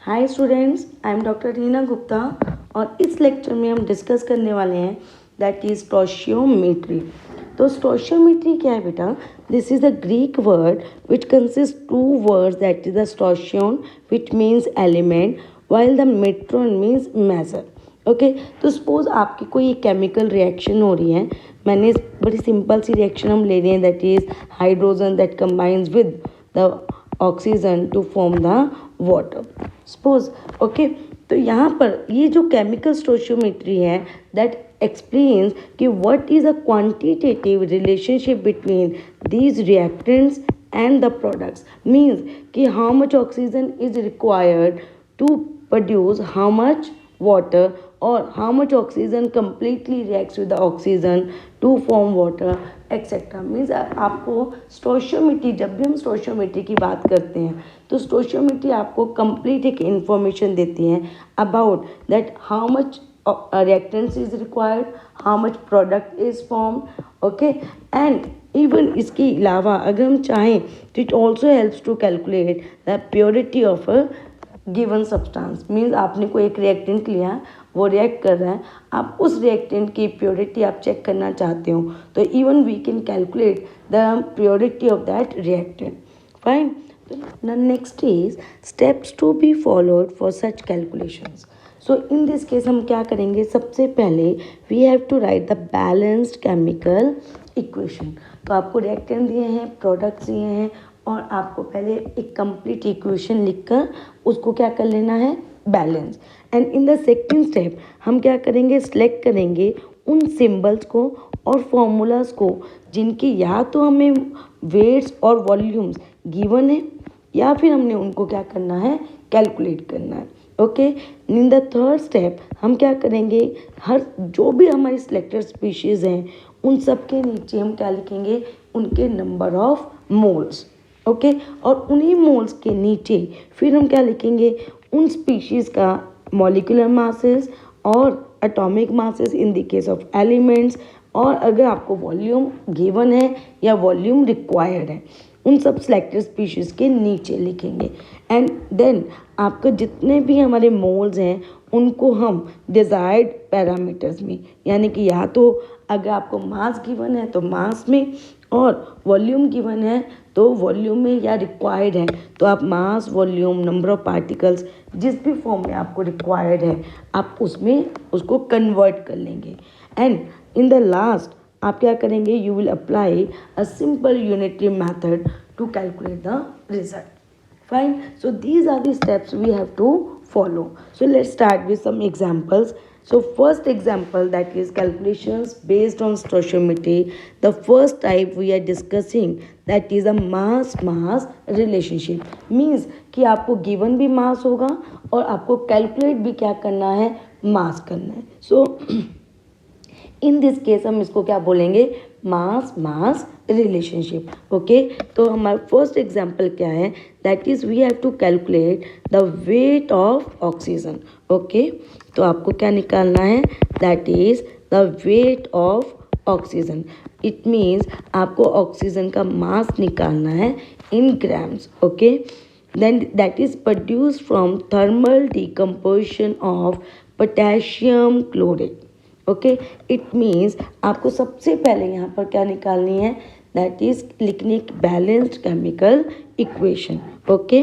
Hi students, I am doctor Reena Gupta और इस lecture में हम डिस्कस करने वाले हैं दैट इज स्टोशियोमेट्री। तो स्टोशियोमेट्री क्या है बेटा? This is the Greek word which consist two words that is the stoicheion which means element while the metron means measure. Okay, तो सपोज आपकी कोई एक केमिकल रिएक्शन हो रही है। मैंने बड़ी सिंपल सी रिएक्शन हम ले रहे हैं that is hydrogen that combines with the oxygen to form the water suppose. Okay, तो यहाँ पर ये जो केमिकल स्टोशियोमेट्री है दैट एक्सप्लेन्स कि what is a quantitative relationship between these reactants and the products. Means कि how much oxygen is required to produce how much water or how much oxygen completely reacts with the oxygen to form water etc. Means आपको stoichiometry, जब भी हम stoichiometry की बात करते हैं तो स्टोशियोमेट्री आपको कंप्लीट एक इंफॉर्मेशन देती है about that how much reactants is required, how much product is formed, okay, and even इसके अलावा अगर हम चाहें तो it also helps to calculate the purity of a given substance. Means आपने कोई एक रिएक्टेंट लिया, वो रिएक्ट कर रहा है, आप उस रिएक्टेंट की प्योरिटी आप चेक करना चाहते हो तो even we can calculate the purity of that reactant. Fine, तो next is steps to be followed for such calculations. So in this case हम क्या करेंगे, सबसे पहले we have to write the balanced chemical equation. तो आपको reactant दिए हैं, प्रोडक्ट्स दिए हैं और आपको पहले एक कंप्लीट इक्वेशन लिखकर उसको क्या कर लेना है, balance. And in the second step हम क्या करेंगे, सिलेक्ट करेंगे उन सिंबल्स को और फॉर्मूलाज को जिनकी या तो हमें वेट्स और वॉल्यूम्स गिवन है या फिर हमने उनको क्या करना है, कैलकुलेट करना है। Okay, in the third step हम क्या करेंगे, हर जो भी हमारी सिलेक्टेड स्पीशीज़ हैं उन सब के नीचे हम क्या लिखेंगे, उनके नंबर ऑफ मोल्स। ओके, और उन्हीं मोल्स के नीचे फिर हम क्या लिखेंगे, उन स्पीशीज़ का मॉलिक्यूलर मासेस और atomic masses in the case of elements, और अगर आपको वॉल्यूम गिवन है या वॉल्यूम रिक्वायर्ड है उन सब सिलेक्टेड स्पीशीज़ के नीचे लिखेंगे। एंड देन आपके जितने भी हमारे मोल्स हैं उनको हम डिजायर्ड पैरामीटर्स में, यानी कि या तो अगर आपको मास गिवन है तो मास में और वॉल्यूम गिवन है तो वॉल्यूम में, या रिक्वायर्ड है तो आप मास, वॉल्यूम, नंबर ऑफ पार्टिकल्स जिस भी फॉर्म में आपको रिक्वायर्ड है आप उसमें उसको कन्वर्ट कर लेंगे। एंड इन द लास्ट आप क्या करेंगे, you will apply a simple unitary method to calculate the result. Fine. So these are the steps we have to follow. So let's start with some examples. So first example, that is calculations based on stoichiometry. The first type we are discussing, that is a mass relationship. Means कि आपको given भी mass होगा और आपको calculate भी क्या करना है, mass करना है. So इन दिस केस हम इसको क्या बोलेंगे, मास रिलेशनशिप। ओके, तो हमारा फर्स्ट एग्जांपल क्या है, that is we have to calculate the weight of oxygen. Okay, तो आपको क्या निकालना है, that is the weight of oxygen. It means आपको ऑक्सीजन का मास निकालना है in grams. Okay, then that is produce from thermal decomposition of potassium chloride. Okay, it means आपको सबसे पहले यहाँ पर क्या निकालनी है, दैट इज लिखने की बैलेंस्ड केमिकल इक्वेशन। ओके,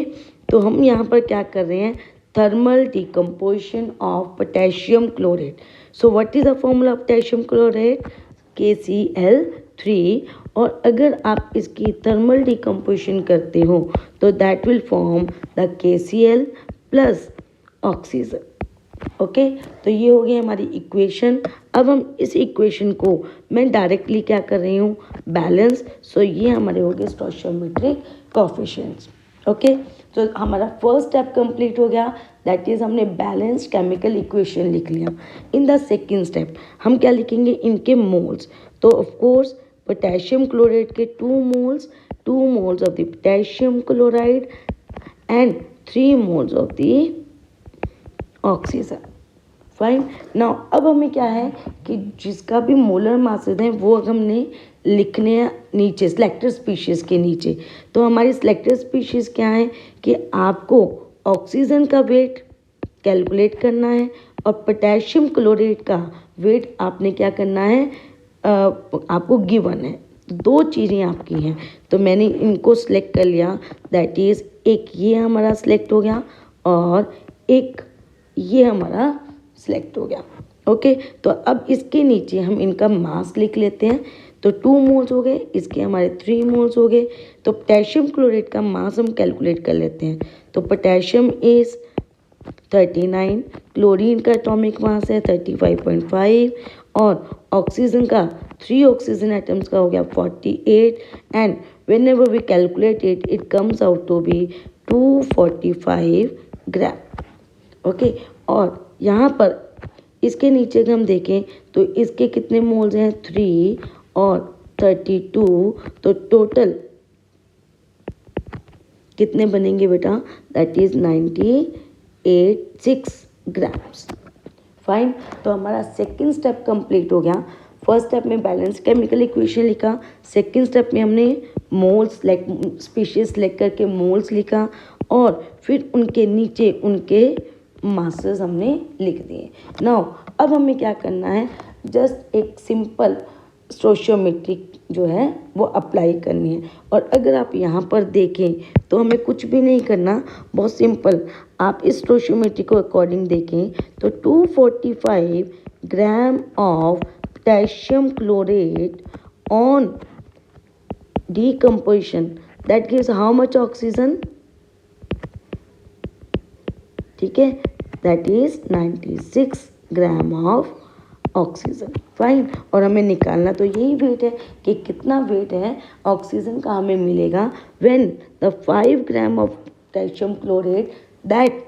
तो हम यहाँ पर क्या कर रहे हैं, thermal decomposition of potassium chloride. So what is the formula of potassium chloride, KCl3। और अगर आप इसकी थर्मल डिकम्पोजिशन करते हो तो that will form the KCl plus oxygen. Okay, तो ये हो गई हमारी इक्वेशन। अब हम इस इक्वेशन को मैं डायरेक्टली क्या कर रही हूँ, बैलेंस। सो ये हमारे हो गए स्टोइचियोमेट्रिक कोएफिशिएंट्स। ओके, तो हमारा फर्स्ट स्टेप कंप्लीट हो गया, दैट इज हमने बैलेंस्ड केमिकल इक्वेशन लिख लिया। इन द सेकेंड स्टेप हम क्या लिखेंगे, इनके मोल्स। तो ऑफ कोर्स पोटेशियम क्लोराइड के 2 moles of the potassium chloride and 3 moles of the oxygen. Fine, now अब हमें क्या है कि जिसका भी मोलर मासेस हैं वो हमने लिखने हैं नीचे सिलेक्टेड स्पीशीज़ के नीचे। तो हमारी सिलेक्टेड स्पीशीज़ क्या है कि आपको ऑक्सीजन का वेट कैलकुलेट करना है और पोटेशियम क्लोराइड का वेट आपने क्या करना है, आपको गिवन है। दो चीज़ें आपकी हैं, तो मैंने इनको सिलेक्ट कर लिया। दैट इज़ एक ये हमारा सिलेक्ट हो गया और एक ये हमारा सिलेक्ट हो गया। ओके, तो अब इसके नीचे हम इनका मास लिख लेते हैं। तो 2 मोल्स हो गए, इसके हमारे 3 मोल्स हो गए। तो पोटेशियम क्लोराइड का मास हम कैलकुलेट कर लेते हैं। तो पोटेशियम इज़ 39, क्लोरीन का एटॉमिक मास है 35.5 और ऑक्सीजन का 3 ऑक्सीजन एटम्स का हो गया 48 and whenever we calculate it comes out to be 245 gram. Okay, और यहाँ पर इसके नीचे हम देखें तो इसके कितने मोल्स हैं, 3 और 32, तो टोटल कितने बनेंगे बेटा, दैट इज 98.6 ग्राम्स। फाइन, तो हमारा सेकंड स्टेप कंप्लीट हो गया। फर्स्ट स्टेप में बैलेंस केमिकल इक्वेशन लिखा, सेकंड स्टेप में हमने मोल्स स्पीशीज सेलेक्ट करके मोल्स लिखा और फिर उनके नीचे उनके मासेस हमने लिख दिए। नाउ अब हमें क्या करना है, जस्ट एक सिंपल स्टोशियोमेट्रिक जो है वो अप्लाई करनी है। और अगर आप यहाँ पर देखें तो हमें कुछ भी नहीं करना, बहुत सिंपल। आप इस स्टोशियोमेट्री को अकॉर्डिंग देखें तो 245 gram of potassium chloride on decomposition that gives how much oxygen, ठीक है, that is 96 gram of oxygen. Fine, और हमें निकालना तो यही वेट है कि कितना वेट है ऑक्सीजन का हमें मिलेगा when the 5 gram of potassium chloride that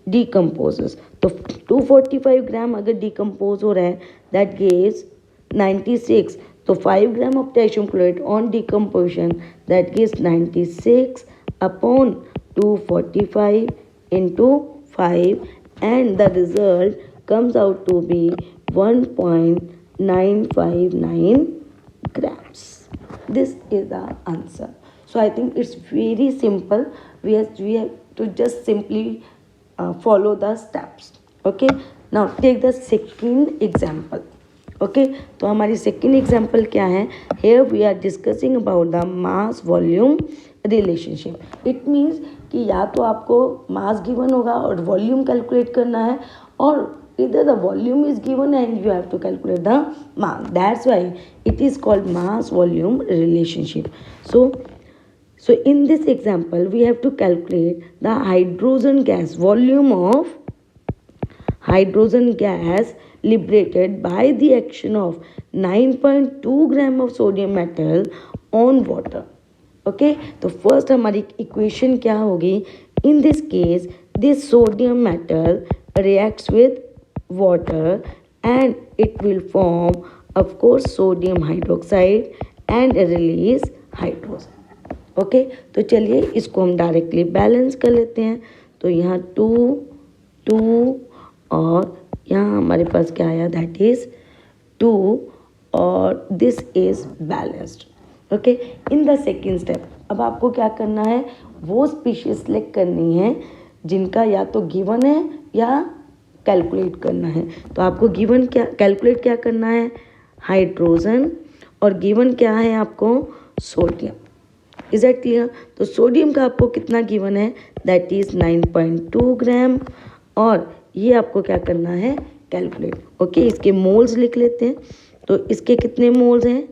decomposes. तो 245 ग्राम अगर डिकम्पोज हो रहा है दैट गिव्स 96, तो 5 ग्राम of potassium chloride on decomposition that gives 96 upon 245 into 5 and the result comes out to be 1.959 grams. This is the answer. So I think it's very simple. We have to just simply follow the steps. Okay. Now take the second example. Okay, तो हमारी second example क्या है, here we are discussing about the mass volume relationship. It means कि या तो आपको mass given होगा और वॉल्यूम कैलकुलेट करना है, और इधर the volume is given and you have to calculate the mass. That's why it is called mass volume relationship. So in this example we have to calculate the hydrogen gas volume of hydrogen gas liberated by the action of 9.2 gram of sodium metal on water. Okay, तो first हमारी equation क्या होगी, इन this case this sodium metal reacts with water and it will form of course sodium hydroxide and release hydrogen. Okay, तो चलिए इसको हम directly balance कर लेते हैं। तो यहाँ 2 2 और यहाँ हमारे पास क्या आया, दैट इज 2 और this is balanced. Okay, in the second step अब आपको क्या करना है, वो स्पीशीज सेलेक्ट करनी है जिनका या तो गिवन है या कैलकुलेट करना है। तो आपको गिवन क्या, कैलकुलेट क्या करना है, हाइड्रोजन, और गिवन क्या है आपको, सोडियम। Is that clear? तो सोडियम का आपको कितना गिवन है, दैट इज 9.2 ग्राम, और ये आपको क्या करना है, कैलकुलेट। ओके, इसके मोल्स लिख लेते हैं। तो इसके कितने मोल्स हैं,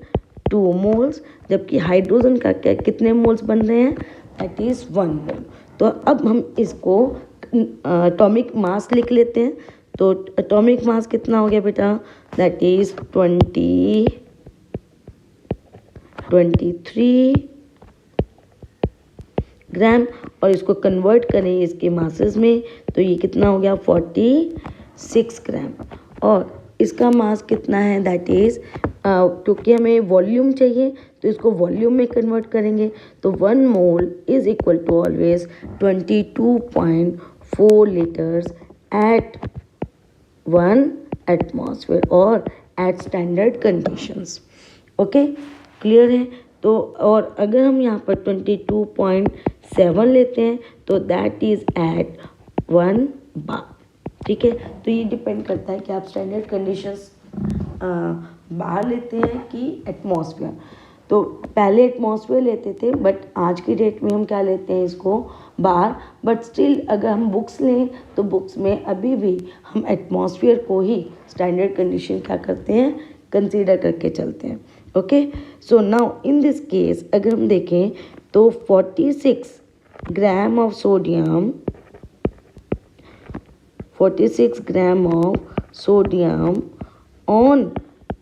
2 मोल्स, जबकि हाइड्रोजन का क्या कितने मोल्स बन रहे हैं, दैट इज 1 मोल। तो अब हम इसको एटॉमिक मास लिख लेते हैं। तो एटॉमिक मास कितना हो गया बेटा, दैट इज 23 ग्राम, और इसको कन्वर्ट करें इसके मासेस में तो ये कितना हो गया, 46 ग्राम। और इसका मास कितना है, दैट इज़ क्योंकि हमें वॉल्यूम चाहिए तो इसको वॉल्यूम में कन्वर्ट करेंगे। तो 1 mole is equal to always 22.4 litres at 1 atmosphere और at standard conditions. Okay, clear है? तो और अगर हम यहाँ पर 22.7 लेते हैं तो दैट इज़ एट 1 बार। ठीक है, तो ये डिपेंड करता है कि आप स्टैंडर्ड कंडीशंस बाहर लेते हैं कि एटमॉस्फेयर। तो पहले एटमॉस्फेयर लेते थे, बट आज की डेट में हम क्या लेते हैं इसको बाहर। बट स्टिल अगर हम बुक्स लें तो बुक्स में अभी भी हम एटमॉस्फेयर को ही स्टैंडर्ड कंडीशन क्या करते हैं, कंसीडर करके चलते हैं। Okay, so now in this case अगर हम देखें तो 46 gram of sodium 46 gram of sodium on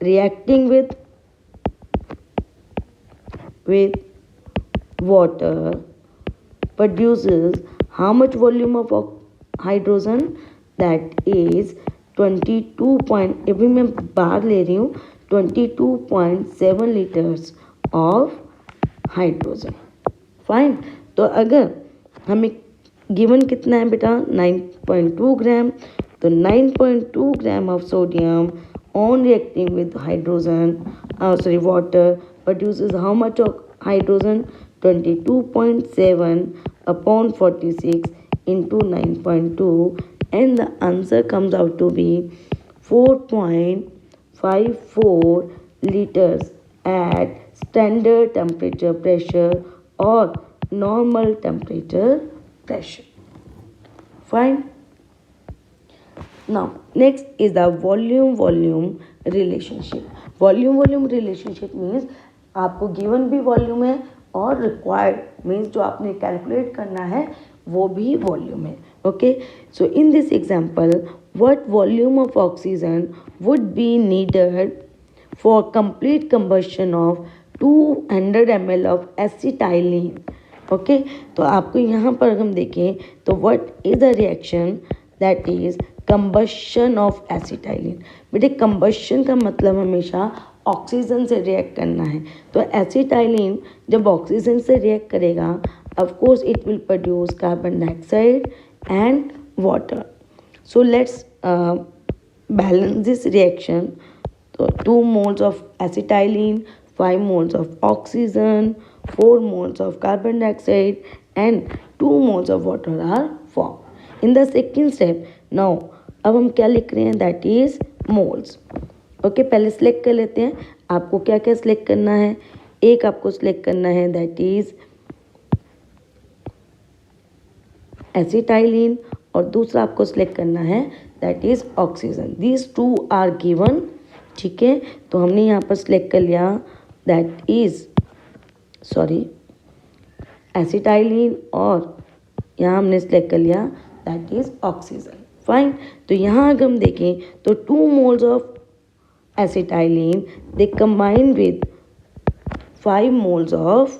reacting with water produces how much volume of hydrogen? That is 22 point, अभी मैं बार ले रही हूँ, 22.7 लीटर्स ऑफ हाइड्रोजन। फाइन, तो अगर हमें गिवन कितना है बेटा 9.2 ग्राम, तो 9.2 gram of sodium on reacting with hydrogen water produces how much of hydrogen? 22.7 upon 46 into 9.2, and the answer comes out to be 4.54 liters at standard temperature pressure or normal temperature pressure. Fine. Now next is the volume relationship. Volume relationship means आपको given भी volume है और required means जो आपने calculate करना है वो भी वॉल्यूम है। Okay, so in this example what volume of oxygen would be needed for complete combustion of 200 ml of acetylene. Okay, तो आपको यहाँ पर हम देखें तो what is the reaction, that is combustion of acetylene. बेटे कंबशन का मतलब हमेशा ऑक्सीजन से रिएक्ट करना है, तो एसिटाइलिन जब ऑक्सीजन से रिएक्ट करेगा of course it will produce carbon dioxide and water. So let's balance this reaction. तो 2 moles of acetylene, 5 moles of oxygen, 4 moles of carbon dioxide and 2 moles of water are formed. In the second step, now अब हम क्या लिख रहे हैं, that is moles. Okay, पहले select कर लेते हैं आपको क्या क्या सिलेक्ट करना है। एक आपको सिलेक्ट करना है दैट इज एसिटाइलिन और दूसरा आपको सिलेक्ट करना है that is oxygen. These 2 are given. ठीक है, तो हमने यहाँ पर सिलेक्ट कर लिया दैट इज एसिटाइलिन और यहाँ हमने सिलेक्ट कर लिया दैट इज ऑक्सीजन। फाइन, तो यहाँ अगर हम देखें तो 2 moles of acetylene they combine with 5 moles of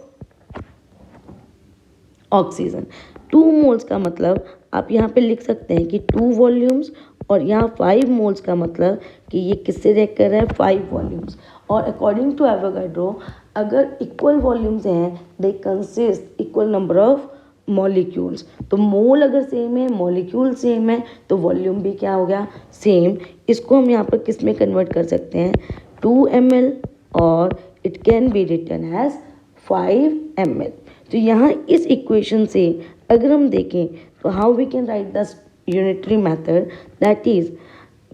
oxygen. 2 moles का मतलब आप यहाँ पे लिख सकते हैं कि 2 वॉल्यूम्स और यहाँ 5 moles का मतलब कि ये किससे रिएक्ट कर रहा है, 5 वॉल्यूम्स। और अकॉर्डिंग टू एवोगाड्रो अगर इक्वल वॉल्यूम्स हैं they consist equal number of molecules. तो मोल अगर सेम है, मॉलिक्यूल सेम है, तो वॉल्यूम भी क्या हो गया, सेम। इसको हम यहाँ पर किस में कन्वर्ट कर सकते हैं, 2 ml और it can be written as 5 ml। तो यहाँ इस इक्वेशन से अगर हम देखें तो how we can write the unitary method, that is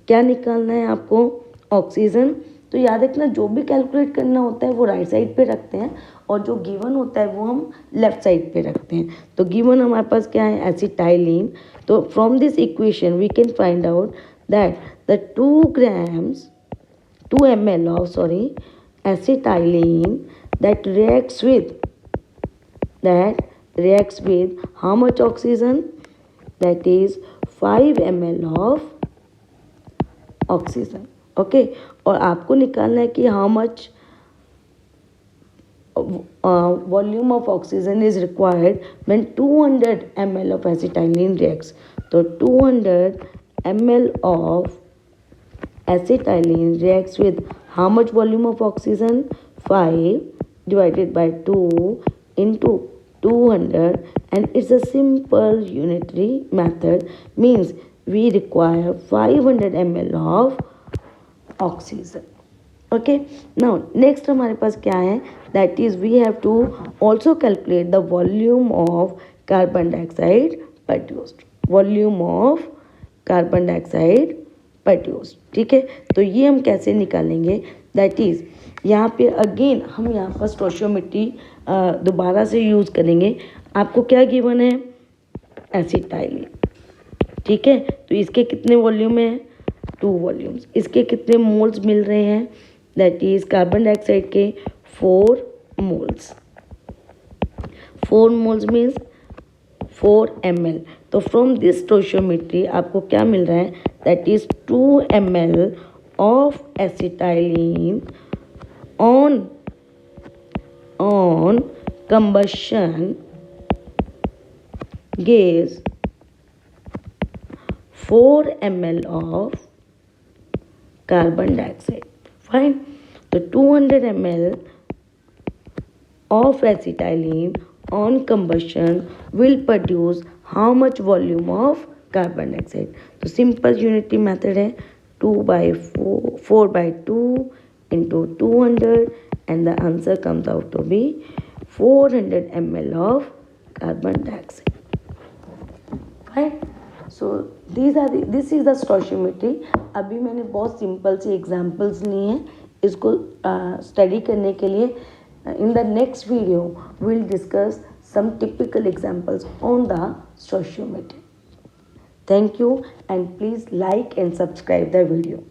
क्या निकालना है आपको, ऑक्सीजन। तो याद रखना जो भी कैलकुलेट करना होता है वो राइट साइड पे रखते हैं और जो गिवन होता है वो हम लेफ्ट साइड पे रखते हैं। तो गिवन हमारे पास क्या है, एसिटाइलिन। तो from this equation we can find out that the 2 ml of acetylene that reacts with how much oxygen, that is 5 ml of oxygen. Okay, और आपको निकालना है कि how much volume of oxygen is required when 200 ml of acetylene reacts. तो 200 ml of acetylene reacts with how much volume of oxygen, 5 divided by 2 into 200, and it's a simple unitary method, means we require 500 ml of oxygen. Okay, now next हमारे पास क्या है, that is we have to also calculate the volume of carbon dioxide produced. Volume of carbon dioxide produce. ठीक है, तो ये हम कैसे निकालेंगे, दैट इज़ यहाँ पे अगेन हम यहाँ पर स्टोशियोमेट्री दोबारा से यूज़ करेंगे। आपको क्या गिवन है, एसिटाइलिन। ठीक है, तो इसके कितने वॉल्यूम है, 2 वॉल्यूम्स। इसके कितने मोल्स मिल रहे हैं, दैट इज़ कार्बन डाइऑक्साइड के 4 मोल्स। 4 moles means 4 ml। तो फ्रॉम दिस स्टोशियोमेट्री आपको क्या मिल रहा है, that is 2 ml of acetylene on combustion gives 4 ml of carbon dioxide. Fine. तो 200 ml of acetylene on combustion will produce how much volume of carbon dioxide? तो simple unitary method है 4/2 into 200 and the answer comes out to be 400 ml of carbon dioxide. Right? So this is the stoichiometry. अभी मैंने बहुत simple सी examples ली हैं इसको study करने के लिए. In the next video we'll discuss some typical examples on the stoichiometry. Thank you and please like and subscribe the video.